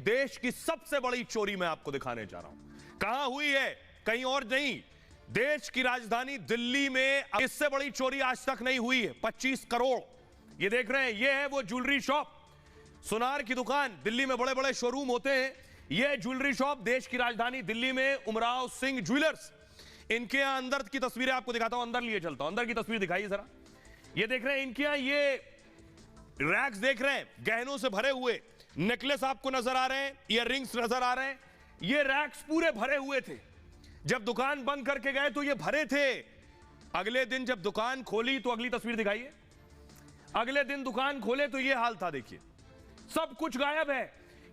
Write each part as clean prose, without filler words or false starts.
देश की सबसे बड़ी चोरी मैं आपको दिखाने जा रहा हूं। कहां हुई है? कहीं और नहीं, देश की राजधानी दिल्ली में इससे बड़ी चोरी आज तक नहीं हुई है। 25 करोड़, ये देख रहे हैं, ये है वो ज्वेलरी शॉप, सुनार की दुकान। दिल्ली में बड़े बड़े शोरूम होते हैं, यह ज्वेलरी शॉप देश की राजधानी दिल्ली में उमराव सिंह ज्वेलर्स। इनके यहां अंदर की तस्वीरें आपको दिखाता हूं, अंदर लिए चलता हूं। अंदर की तस्वीर दिखाइए जरा। ये देख रहे हैं, इनके यहां ये रैक्स देख रहे हैं, गहनों से भरे हुए नेकलेस आपको नजर आ रहे हैं, ईयररिंग्स नजर आ रहे हैं। ये रैक्स पूरे भरे हुए थे। जब दुकान बंद करके गए तो ये भरे थे। अगले दिन जब दुकान खोली तो अगली तस्वीर दिखाइए। अगले दिन दुकान खोले तो ये हाल था, देखिए सब कुछ गायब है,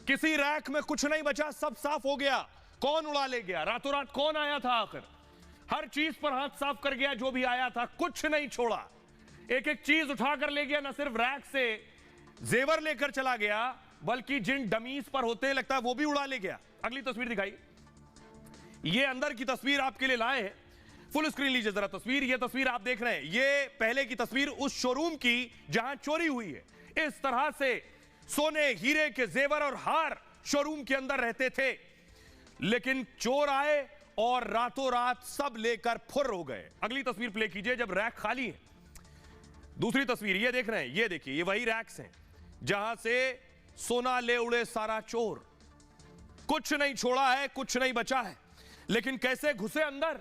किसी रैक में कुछ नहीं बचा, सब साफ हो गया। कौन उड़ा ले गया? रातों रात कौन आया था आखिर? हर चीज पर हाथ साफ कर गया, जो भी आया था कुछ नहीं छोड़ा। एक एक चीज उठाकर ले गया, ना सिर्फ रैक से जेवर लेकर चला गया, बल्कि जिन डमीज पर होते हैं लगता है वो भी उड़ा ले गया। अगली तस्वीर दिखाइए। ये अंदर की तस्वीर आपके लिए लाए हैं, फुल स्क्रीन लीजिए जरा तस्वीर। ये तस्वीर आप देख रहे हैं, ये पहले की तस्वीर उस शोरूम की जहां चोरी हुई है। इस तरह से सोने हीरे के जेवर और हार शोरूम के अंदर रहते थे, लेकिन चोर आए और रातों रात सब लेकर फुर्र हो गए। अगली तस्वीर प्ले कीजिए जब रैक खाली है। दूसरी तस्वीर ये देख रहे हैं, ये देखिए, ये वही रैक्स हैं जहां से सोना ले उड़े सारा चोर। कुछ नहीं छोड़ा है, कुछ नहीं बचा है। लेकिन कैसे घुसे अंदर?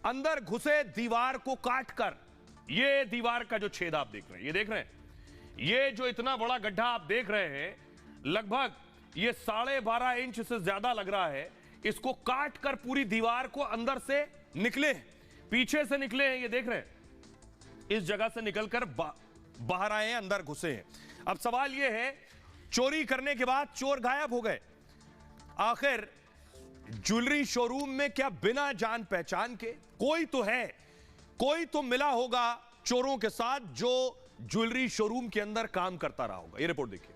अंदर घुसे दीवार को काटकर। ये दीवार का जो छेद आप देख रहे हैं, ये देख रहे हैं, ये जो इतना बड़ा गड्ढा आप देख रहे हैं, लगभग ये 12.5 इंच से ज्यादा लग रहा है। इसको काट कर पूरी दीवार को अंदर से निकले, पीछे से निकले हैं, ये देख रहे हैं। इस जगह से निकलकर बाहर आए हैं, अंदर घुसे हैं। अब सवाल यह है, चोरी करने के बाद चोर गायब हो गए। आखिर ज्वेलरी शोरूम में क्या बिना जान पहचान के कोई तो है, कोई तो मिला होगा चोरों के साथ जो ज्वेलरी शोरूम के अंदर काम करता रहा होगा। ये रिपोर्ट देखिए।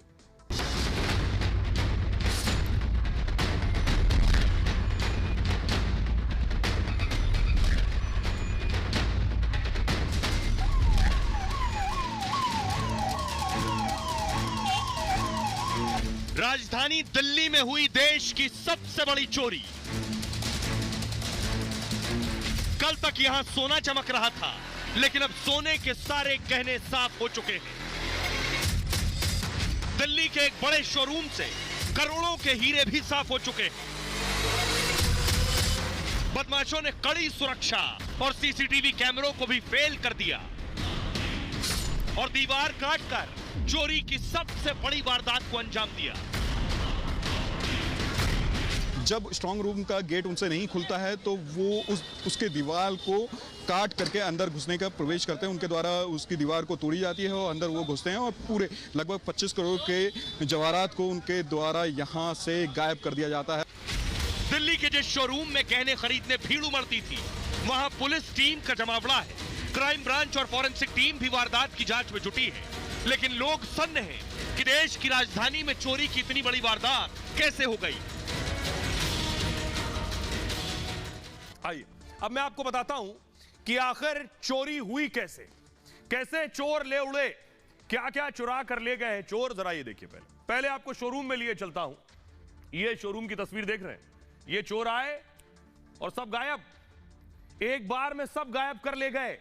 राजधानी दिल्ली में हुई देश की सबसे बड़ी चोरी। कल तक यहां सोना चमक रहा था, लेकिन अब सोने के सारे गहने साफ हो चुके हैं। दिल्ली के एक बड़े शोरूम से करोड़ों के हीरे भी साफ हो चुके हैं। बदमाशों ने कड़ी सुरक्षा और सीसीटीवी कैमरों को भी फेल कर दिया और दीवार काटकर चोरी की सबसे बड़ी वारदात को अंजाम दिया। जब स्ट्रांग रूम का गेट उनसे नहीं खुलता है तो वो उसके दीवार को काट करके अंदर घुसने का प्रवेश करते हैं। उनके द्वारा उसकी दीवार को तोड़ी जाती है और अंदर वो घुसते हैं और पूरे लगभग 25 करोड़ के जवाहरात को उनके द्वारा यहां से गायब कर दिया जाता है। दिल्ली के जिस शोरूम में गहने खरीदने भीड़ उमड़ती थी, वहां पुलिस टीम का जमावड़ा है। क्राइम ब्रांच और फॉरेंसिक टीम भी वारदात की जांच में जुटी है, लेकिन लोग सन्न हैं कि देश की राजधानी में चोरी की इतनी बड़ी वारदात कैसे हो गई। आइए अब मैं आपको बताता हूं कि आखिर चोरी हुई कैसे, कैसे चोर ले उड़े, क्या क्या चुरा कर ले गए हैं चोर। जरा ये देखिए, पहले आपको शोरूम में लिए चलता हूं। ये शोरूम की तस्वीर देख रहे हैं, ये चोर आए और सब गायब, एक बार में सब गायब कर ले गए।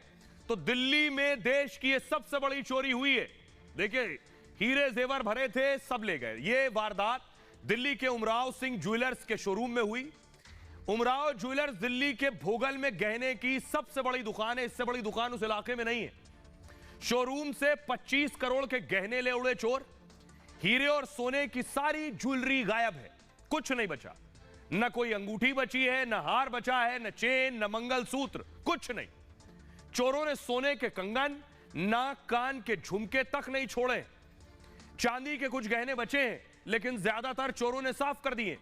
तो दिल्ली में देश की ये सबसे बड़ी चोरी हुई है। देखिए, हीरे जेवर भरे थे, सब ले गए। ये वारदात दिल्ली के उमराव सिंह ज्वेलर्स के शोरूम में हुई। उमराव ज्वेलर्स दिल्ली के भोगल में गहने की सबसे बड़ी दुकान है, इससे बड़ी दुकान उस इलाके में नहीं है। शोरूम से 25 करोड़ के गहने ले उड़े चोर। हीरे और सोने की सारी ज्वेलरी गायब है, कुछ नहीं बचा। न कोई अंगूठी बची है, न हार बचा है, न चेन, न मंगलसूत्र, कुछ नहीं। चोरों ने सोने के कंगन, नाक कान के झुमके तक नहीं छोड़े। चांदी के कुछ गहने बचे हैं, लेकिन ज्यादातर चोरों ने साफ कर दिए।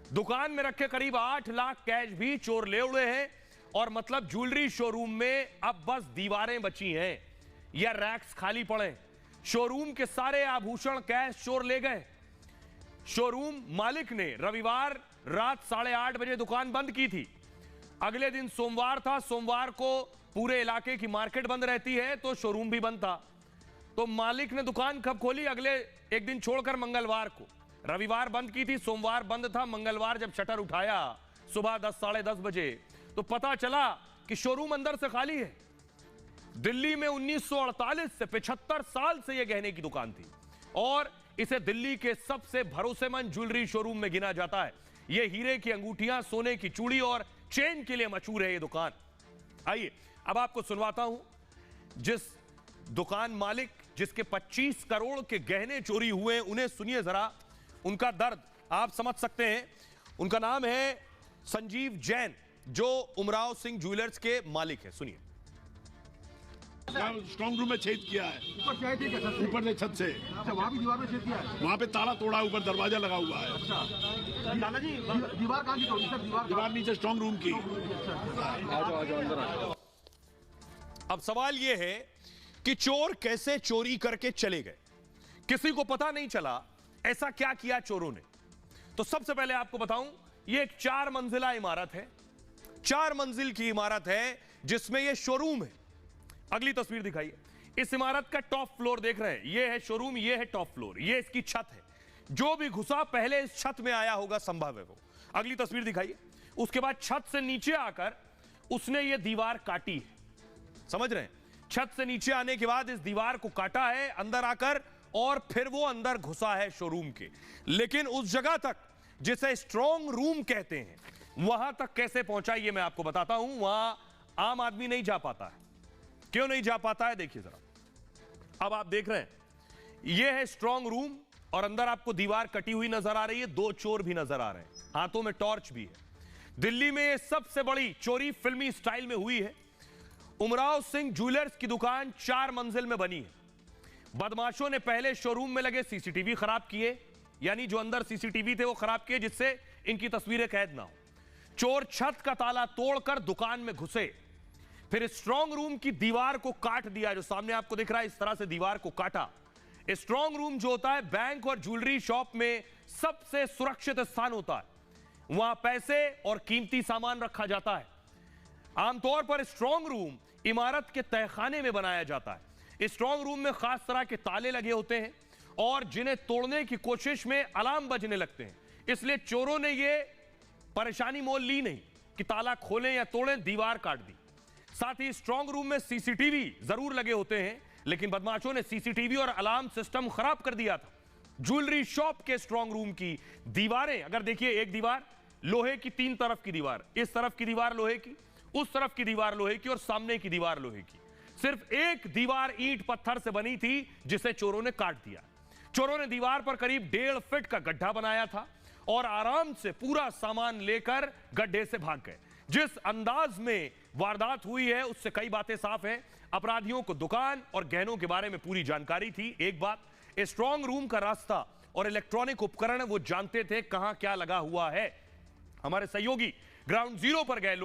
दुकान में रखे करीब 8 लाख कैश भी चोर ले उड़े हैं। और मतलब ज्वेलरी शोरूम में अब बस दीवारें बची हैं या रैक्स खाली पड़े। शोरूम के सारे आभूषण, कैश चोर ले गए। शोरूम मालिक ने रविवार रात 8:30 बजे दुकान बंद की थी। अगले दिन सोमवार था, सोमवार को पूरे इलाके की मार्केट बंद रहती है, तो शोरूम भी बंद था। तो मालिक ने दुकान कब खोली? अगले एक दिन छोड़कर मंगलवार को रविवार बंद की थी, सोमवार बंद था, मंगलवार जब शटर उठाया सुबह 10 साढ़े 10 बजे तो पता चला कि शोरूम अंदर से खाली है। दिल्ली में 1948 से 75 साल से यह गहने की दुकान थी और इसे दिल्ली के सबसे भरोसेमंद ज्वेलरी शोरूम में गिना जाता है। यह हीरे की अंगूठियां, सोने की चूड़ी और चेन के लिए मशहूर है यह दुकान। आइए अब आपको सुनवाता हूं जिस दुकान मालिक जिसके 25 करोड़ के गहने चोरी हुए, उन्हें सुनिए जरा, उनका दर्द आप समझ सकते हैं। उनका नाम है संजीव जैन, जो उमराव सिंह ज्वेलर्स के मालिक है। सुनिए। स्ट्रॉन्ग रूम में छेद किया है, ऊपर से छत से। अच्छा, वहाँ भी दीवार में छेद किया है। वहाँ पे ताला तोड़ा, ऊपर दरवाजा लगा हुआ है। अच्छा दादाजी, दीवार कहाँ की तोड़ी सर? दीवार नीचे स्ट्रॉन्ग रूम की। अब सवाल यह है कि चोर कैसे चोरी करके चले गए, किसी को पता नहीं चला। ऐसा क्या किया चोरों ने? तो सबसे पहले आपको बताऊं, यह एक 4 मंजिला इमारत है, 4 मंजिल की इमारत है जिसमें यह शोरूम है। अगली तस्वीर दिखाइए। इस इमारत का टॉप फ्लोर देख रहे हैं, यह है शोरूम, यह है टॉप फ्लोर, यह इसकी छत है। जो भी घुसा पहले इस छत में आया होगा, संभव है वो। अगली तस्वीर दिखाइए। उसके बाद छत से नीचे आकर उसने यह दीवार काटी है, समझ रहे हैं? छत से नीचे आने के बाद इस दीवार को काटा है अंदर आकर, और फिर वो अंदर घुसा है शोरूम के। लेकिन उस जगह तक जिसे स्ट्रॉन्ग रूम कहते हैं, वहां तक कैसे पहुंचा ये मैं आपको बताता हूं। वहां आम आदमी नहीं जा पाता है। क्यों नहीं जा पाता है देखिए जरा। अब आप देख रहे हैं, यह है स्ट्रॉन्ग रूम और अंदर आपको दीवार कटी हुई नजर आ रही है। 2 चोर भी नजर आ रहे हैं, हाथों में टॉर्च भी है। दिल्ली में यह सबसे बड़ी चोरी फिल्मी स्टाइल में हुई है। उमराव सिंह ज्वेलर्स की दुकान 4 मंजिल में बनी है। बदमाशों ने पहले शोरूम में लगे सीसीटीवी खराब किए, यानी जो अंदर सीसीटीवी थे वो खराब किए जिससे इनकी तस्वीरें कैद ना हो। चोर छत का ताला तोड़कर दुकान में घुसे, फिर स्ट्रॉन्ग रूम की दीवार को काट दिया, जो सामने आपको दिख रहा है, इस तरह से दीवार को काटा। स्ट्रॉन्ग रूम जो होता है बैंक और ज्वेलरी शॉप में सबसे सुरक्षित स्थान होता है। वहां पैसे और कीमती सामान रखा जाता है। आमतौर पर स्ट्रॉन्ग रूम इमारत के तहखाने में बनाया जाता है। स्ट्रॉन्ग रूम में खास तरह के ताले लगे होते हैं और जिन्हें तोड़ने की कोशिश में अलार्म बजने लगते हैं। इसलिए चोरों ने यह परेशानी मोल ली नहीं कि ताला खोलें या तोड़ें, दीवार काट दी। साथ ही स्ट्रॉन्ग रूम में सीसीटीवी जरूर लगे होते हैं, लेकिन बदमाशों ने सीसीटीवी और अलार्म सिस्टम खराब कर दिया था। ज्वेलरी शॉप के स्ट्रॉन्ग रूम की दीवारें अगर देखिए, एक दीवार लोहे की, 3 तरफ की दीवार, इस तरफ की दीवार लोहे की, उस तरफ की दीवार लोहे की और सामने की दीवार लोहे की। सिर्फ एक दीवार ईंट पत्थर से बनी थी जिसे चोरों ने काट दिया। चोरों ने दीवार पर करीब 1.5 फीट का गड्ढा बनाया था और आराम से पूरा सामान लेकर गड्ढे से भाग गए। जिस अंदाज में वारदात हुई है उससे कई बातें साफ हैं। अपराधियों को दुकान और गहनों के बारे में पूरी जानकारी थी। एक बात, स्ट्रॉन्ग रूम का रास्ता और इलेक्ट्रॉनिक उपकरण वो जानते थे कहां क्या लगा हुआ है। हमारे सहयोगी ग्राउंड जीरो पर गए,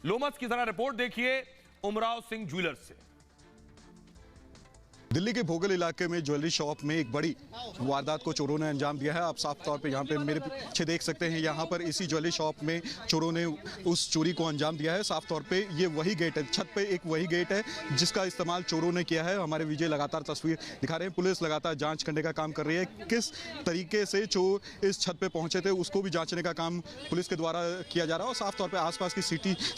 लोमस की जरा रिपोर्ट देखिए उमराव सिंह ज्वेलर्स से। दिल्ली के भोगल इलाके में ज्वेलरी शॉप में एक बड़ी वारदात को चोरों ने अंजाम दिया है। आप साफ तौर पे यहाँ पे मेरे पीछे देख सकते हैं, यहाँ पर इसी ज्वेलरी शॉप में चोरों ने उस चोरी को अंजाम दिया है। साफ तौर पे ये वही गेट है, छत पे एक वही गेट है जिसका इस्तेमाल चोरों ने किया है। हमारे विजय लगातार तस्वीर दिखा रहे हैं। पुलिस लगातार जाँच करने का काम कर रही है। किस तरीके से चोर इस छत पर पहुँचे थे उसको भी जाँचने का काम पुलिस के द्वारा किया जा रहा है और साफ तौर पर आसपास की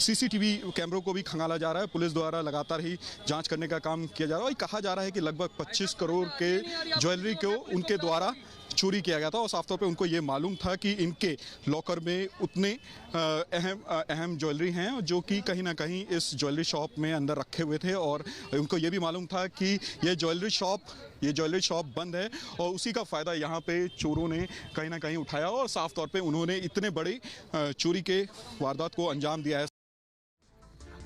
CCTV कैमरों को भी खंगाला जा रहा है। पुलिस द्वारा लगातार ही जाँच करने का काम किया जा रहा है। कहा जा रहा है कि लगभग 25 करोड़ के ज्वेलरी को उनके द्वारा चोरी किया गया था और साफ तौर पे उनको ये मालूम था कि इनके लॉकर में उतने अहम ज्वेलरी हैं जो कि कहीं ना कहीं इस ज्वेलरी शॉप में अंदर रखे हुए थे और उनको ये भी मालूम था कि ये ज्वेलरी शॉप बंद है और उसी का फ़ायदा यहाँ पे चोरों ने कहीं ना कहीं उठाया और साफ तौर पे उन्होंने इतने बड़े चोरी के वारदात को अंजाम दिया है।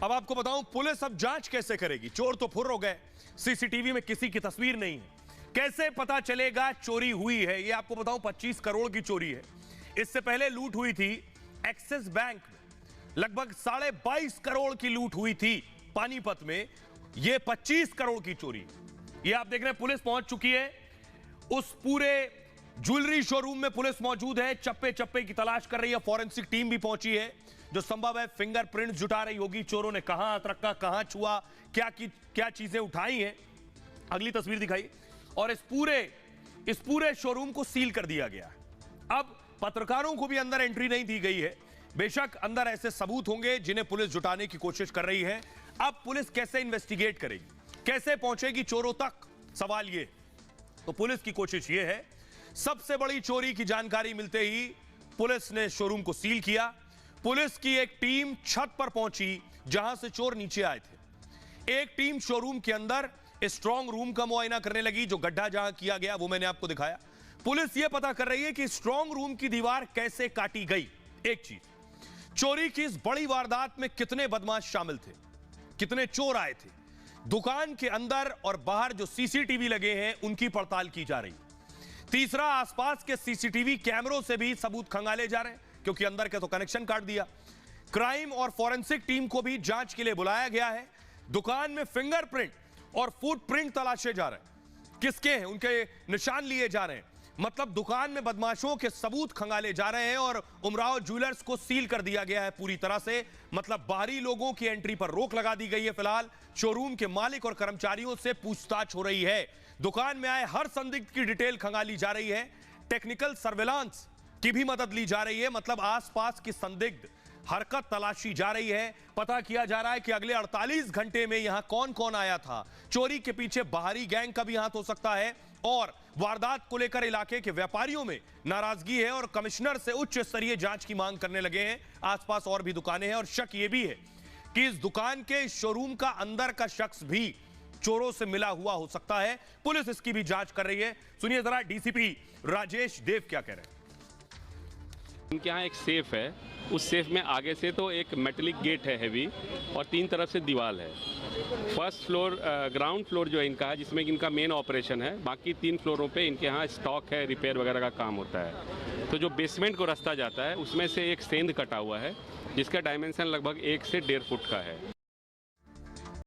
अब आपको बताऊं पुलिस अब जांच कैसे करेगी। चोर तो फुर्र हो गए, सीसीटीवी में किसी की तस्वीर नहीं है, कैसे पता चलेगा चोरी हुई है। ये आपको बताऊं 25 करोड़ की चोरी है। इससे पहले लूट हुई थी एक्सिस बैंक में, लगभग 22.5 करोड़ की लूट हुई थी पानीपत में। ये 25 करोड़ की चोरी। ये आप देख रहे हैं पुलिस पहुंच चुकी है। उस पूरे ज्वेलरी शोरूम में पुलिस मौजूद है, चप्पे चप्पे की तलाश कर रही है। फॉरेंसिक टीम भी पहुंची है, जो संभव है फिंगरप्रिंट जुटा रही होगी। चोरों ने कहां हाथ रखा, कहां छुआ, क्या चीजें उठाई हैं। अगली तस्वीर दिखाई। और इस पूरे इस पूरे शोरूम को सील कर दिया गया है। अब पत्रकारों को भी अंदर एंट्री नहीं दी गई है। बेशक अंदर ऐसे सबूत होंगे जिन्हें पुलिस जुटाने की कोशिश कर रही है। अब पुलिस कैसे इन्वेस्टिगेट करेगी, कैसे पहुंचेगी चोरों तक, सवाल ये। तो पुलिस की कोशिश ये है, सबसे बड़ी चोरी की जानकारी मिलते ही पुलिस ने शोरूम को सील किया। पुलिस की एक टीम छत पर पहुंची जहां से चोर नीचे आए थे। एक टीम शोरूम के अंदर स्ट्रांग रूम का मुआयना करने लगी, जो गड्ढा जहां किया गया वो मैंने आपको दिखाया। पुलिस यह पता कर रही है कि स्ट्रांग रूम की दीवार कैसे काटी गई। एक चीज, चोरी की इस बड़ी वारदात में कितने बदमाश शामिल थे, कितने चोर आए थे। दुकान के अंदर और बाहर जो सीसीटीवी लगे हैं उनकी पड़ताल की जा रही। तीसरा, आसपास के सीसीटीवी कैमरों से भी सबूत खंगाले जा रहे हैं, क्योंकि अंदर के तो कनेक्शन काट दिया। क्राइम और फॉरेंसिक टीम को भी जांच के लिए बुलाया गया है। दुकान में फिंगरप्रिंट और फुटप्रिंट तलाशे जा रहे हैं, किसके हैं उनके निशान लिए जा रहे हैं। मतलब दुकान में बदमाशों के सबूत खंगाले जा रहे हैं और उमराव ज्वेलर्स को सील कर दिया गया है पूरी तरह से। मतलब बाहरी लोगों की एंट्री पर रोक लगा दी गई है। फिलहाल शोरूम के मालिक और कर्मचारियों से पूछताछ हो रही है। दुकान में आए हर संदिग्ध की डिटेल खंगाली जा रही है। टेक्निकल सर्वेलांस की भी मदद ली जा रही है। मतलब आसपास की संदिग्ध हरकत तलाशी जा रही है। पता किया जा रहा है कि अगले 48 घंटे में यहां कौन कौन आया था। चोरी के पीछे बाहरी गैंग का भी हाथ हो सकता है। और वारदात को लेकर इलाके के व्यापारियों में नाराजगी है और कमिश्नर से उच्च स्तरीय जांच की मांग करने लगे हैं। आसपास और भी दुकानें हैं और शक यह भी है कि इस दुकान के शोरूम का अंदर का शख्स भी चोरों से मिला हुआ हो सकता है। पुलिस इसकी भी जांच कर रही है। सुनिए जरा डीसीपी राजेश देव क्या कह रहे हैं। इनके यहाँ एक सेफ है, उस सेफ में आगे से तो एक मेटलिक गेट है हैवी और 3 तरफ से दीवार है। फर्स्ट फ्लोर ग्राउंड फ्लोर जो है इनका है, जिसमें इनका मेन ऑपरेशन है। बाकी 3 फ्लोरों पे इनके यहाँ स्टॉक है, रिपेयर वगैरह का काम होता है। तो जो बेसमेंट को रास्ता जाता है उसमें से एक सेंध कटा हुआ है, जिसका डायमेंशन लगभग 1 से 1.5 फुट का है।